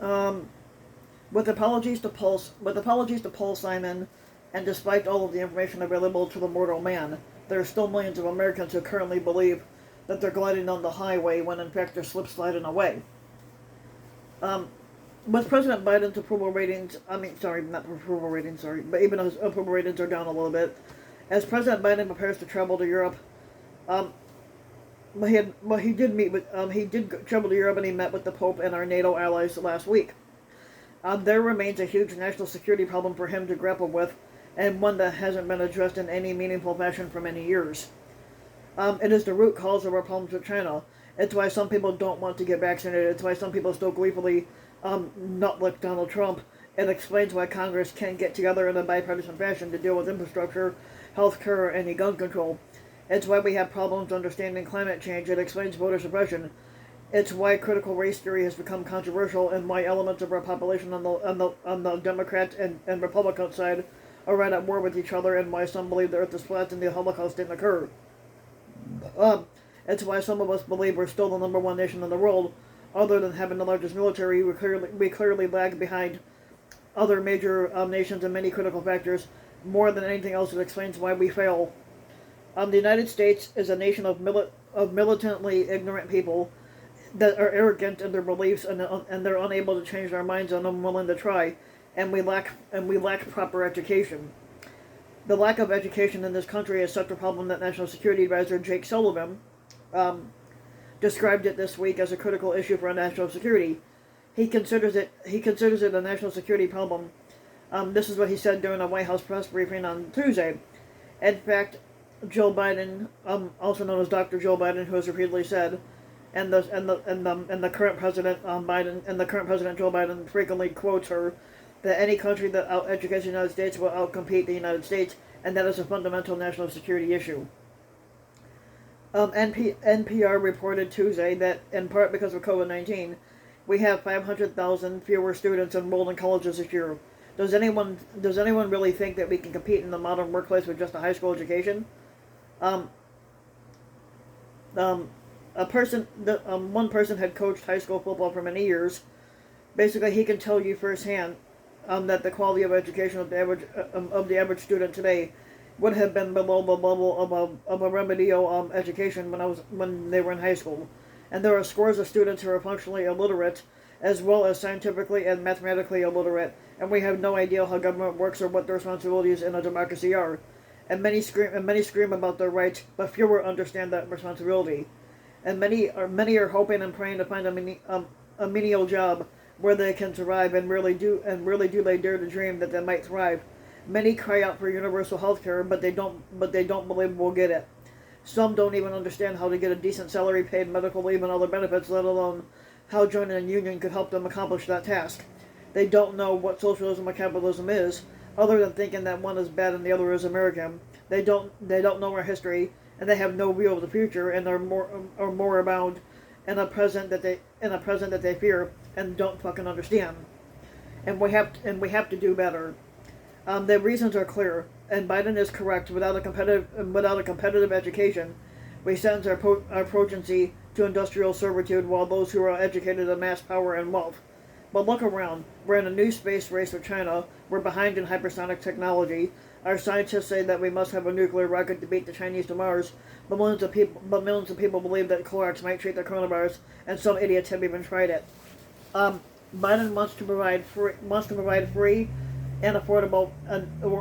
Um, with apologies to Paul Simon, and despite all of the information available to the mortal man, there are still millions of Americans who currently believe that they're gliding on the highway when in fact they're slip sliding away. Um, with President Biden's approval ratings, sorry, not approval ratings, sorry, but even his approval ratings are down a little bit. As President Biden prepares to travel to Europe, um, he did travel to Europe and he met with the Pope and our NATO allies last week. There remains a huge national security problem for him to grapple with, and one that hasn't been addressed in any meaningful fashion for many years. It is the root cause of our problems with China. It's why some people don't want to get vaccinated. It's why some people still gleefully not like Donald Trump. It explains why Congress can't get together in a bipartisan fashion to deal with infrastructure, healthcare, or any gun control. It's why we have problems understanding climate change. It explains voter suppression. It's why critical race theory has become controversial, and why elements of our population on the Democrat and Republican side are right at war with each other, and why some believe the Earth is flat and the Holocaust didn't occur. Um, it's why some of us believe we're still the number one nation in the world. Other than having the largest military, we clearly lag behind other major nations in many critical factors. More than anything else, it explains why we fail. The United States is a nation of militantly ignorant people that are arrogant in their beliefs, and they're unable to change their minds and unwilling to try, and we lack proper education. The lack of education in this country is such a problem that National Security Advisor Jake Sullivan um, described it this week as a critical issue for national security. He considers it a national security problem. This is what he said during a White House press briefing on Tuesday. In fact, Joe Biden, also known as Dr. Joe Biden, who has repeatedly said, and the current president Biden and the current president Joe Biden frequently quotes her, that any country that out-educates the United States will outcompete the United States, and that is a fundamental national security issue. NPR reported Tuesday that, in part because of COVID-19, we have 500,000 fewer students enrolled in colleges this year. Does anyone really think that we can compete in the modern workplace with just a high school education? Um, um, One person had coached high school football for many years. Basically, he can tell you firsthand that the quality of education of the average student today would have been below the level of a remedial education when they were in high school. And there are scores of students who are functionally illiterate, as well as scientifically and mathematically illiterate, and we have no idea how government works or what their responsibilities in a democracy are. And many scream about their rights, but fewer understand that responsibility. And many are hoping and praying to find a menial job where they can survive, and really do they dare to dream that they might thrive. Many cry out for universal health care, but they don't believe we'll get it. Some don't even understand how to get a decent salary, paid medical leave, and other benefits, let alone how joining a union could help them accomplish that task. They don't know what socialism or capitalism is, other than thinking that one is bad and the other is American. They don't know our history, and they have no view of the future, and are more abound in a present that they fear and don't fucking understand. And we have to do better. The reasons are clear, and Biden is correct. Without a competitive education, we sentence our progeny to industrial servitude, while those who are educated amass power and wealth. But look around. We're in a new space race with China. We're behind in hypersonic technology. Our scientists say that we must have a nuclear rocket to beat the Chinese to Mars, but millions of people believe that Clorox might treat the coronavirus, and some idiots have even tried it. Biden wants to provide free and affordable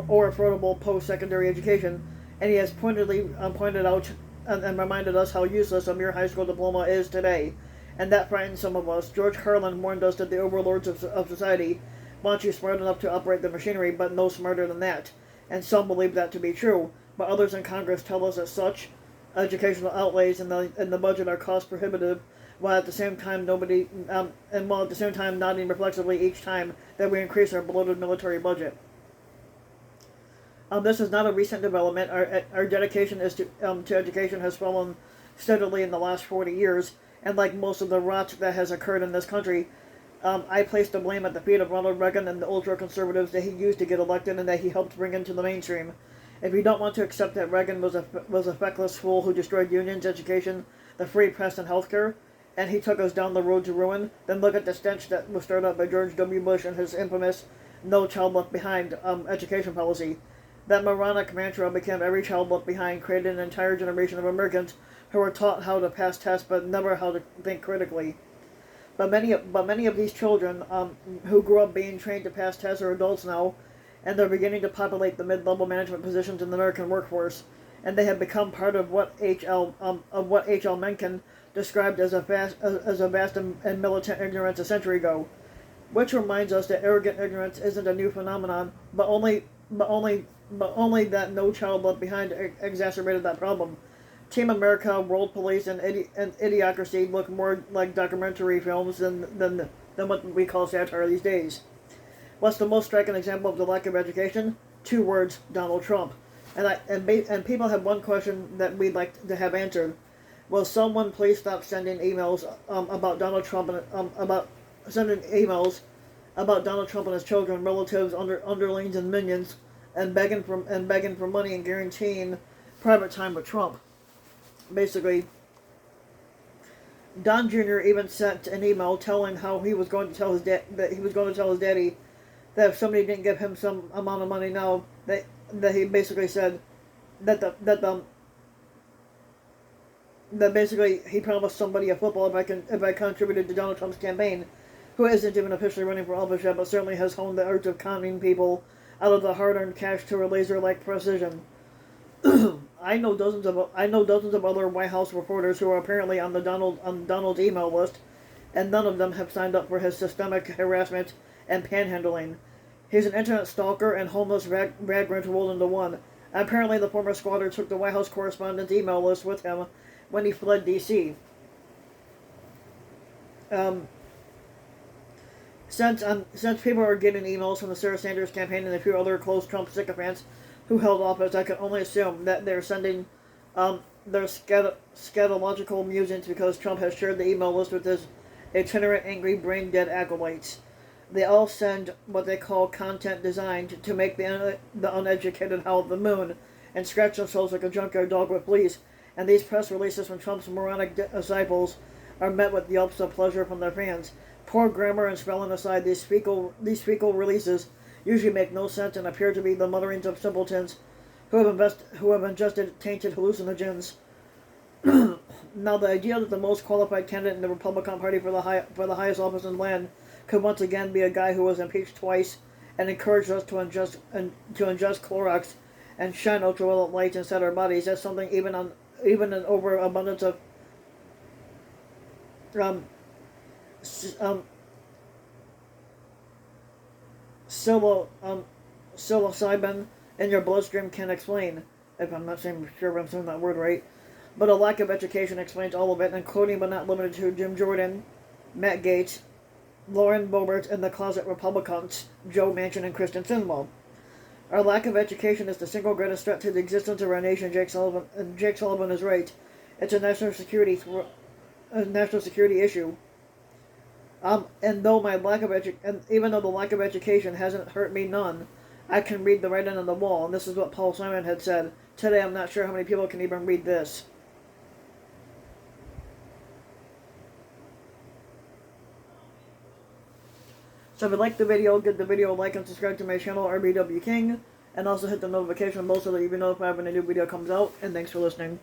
or affordable post-secondary education, and he has pointedly pointed out and reminded us how useless a mere high school diploma is today, and that frightens some of us. George Carlin warned us that the overlords of society want you smart enough to operate the machinery, but no smarter than that, and some believe that to be true, but others in Congress tell us that such educational outlays in the budget are cost prohibitive, while at the same time nodding reflexively each time that we increase our bloated military budget. This is not a recent development. Our dedication to education has fallen steadily in the last 40 years, and like most of the rot that has occurred in this country, I place the blame at the feet of Ronald Reagan and the ultra-conservatives that he used to get elected and that he helped bring into the mainstream. If you don't want to accept that Reagan was a feckless fool who destroyed unions, education, the free press, and healthcare, and he took us down the road to ruin, then look at the stench that was stirred up by George W. Bush and his infamous "No Child Left Behind" education policy. That moronic mantra became "every child left behind," created an entire generation of Americans who were taught how to pass tests but never how to think critically. But many of these children who grew up being trained to pass tests are adults now, and they're beginning to populate the mid-level management positions in the American workforce, and they have become part of what H.L. Mencken described as a vast and militant ignorance a century ago, which reminds us that arrogant ignorance isn't a new phenomenon, but only that "No Child Left Behind" exacerbated that problem. Team America, World Police, and Idiocracy look more like documentary films than what we call satire these days. What's the most striking example of the lack of education? 2 words: Donald Trump. And people have one question that we'd like to have answered. Will someone please stop sending emails about Donald Trump and his children, relatives, underlings, and minions, and begging for money and guaranteeing private time with Trump? Basically, Don Jr. even sent an email telling how he was going to tell his daddy that if somebody didn't give him some amount of money now, that he basically said that basically he promised somebody a football if I contributed to Donald Trump's campaign, who isn't even officially running for office yet, but certainly has honed the art of conning people out of the hard-earned cash to a laser-like precision. I know dozens of other White House reporters who are apparently on Donald's email list, and none of them have signed up for his systemic harassment and panhandling. He's an internet stalker and homeless vagrant rolled into one. Apparently, the former squatter took the White House correspondent's email list with him when he fled D.C. Since people are getting emails from the Sarah Sanders campaign and a few other close Trump sycophants who held office, I can only assume that they're sending their scatological musings because Trump has shared the email list with his itinerant, angry, brain-dead acolytes. They all send what they call content designed to make the uneducated howl at the moon and scratch themselves like a junkyard dog with fleas, and these press releases from Trump's moronic disciples are met with yelps of pleasure from their fans. Poor grammar and spelling aside, these fecal releases usually make no sense and appear to be the mutterings of simpletons who have ingested tainted hallucinogens. Now, the idea that the most qualified candidate in the Republican Party for the highest office in the land could once again be a guy who was impeached twice and encouraged us to ingest Clorox and shine ultraviolet lights inside our bodies, that's something even an overabundance of psilocybin in your bloodstream can explain. If I'm not sure if I'm saying that word right. But a lack of education explains all of it, including but not limited to Jim Jordan, Matt Gaetz, Lauren Boebert, and the closet Republicans, Joe Manchin and Kristen Sinema. Our lack of education is the single greatest threat to the existence of our nation, Jake Sullivan is right. It's a national security issue. And even though the lack of education hasn't hurt me none, I can read the writing on the wall, and this is what Paul Simon had said. Today, I'm not sure how many people can even read this. So if you like the video, give the video a like and subscribe to my channel, RBW King, and also hit the notification bell so that you'll be notified when a new video comes out, and thanks for listening.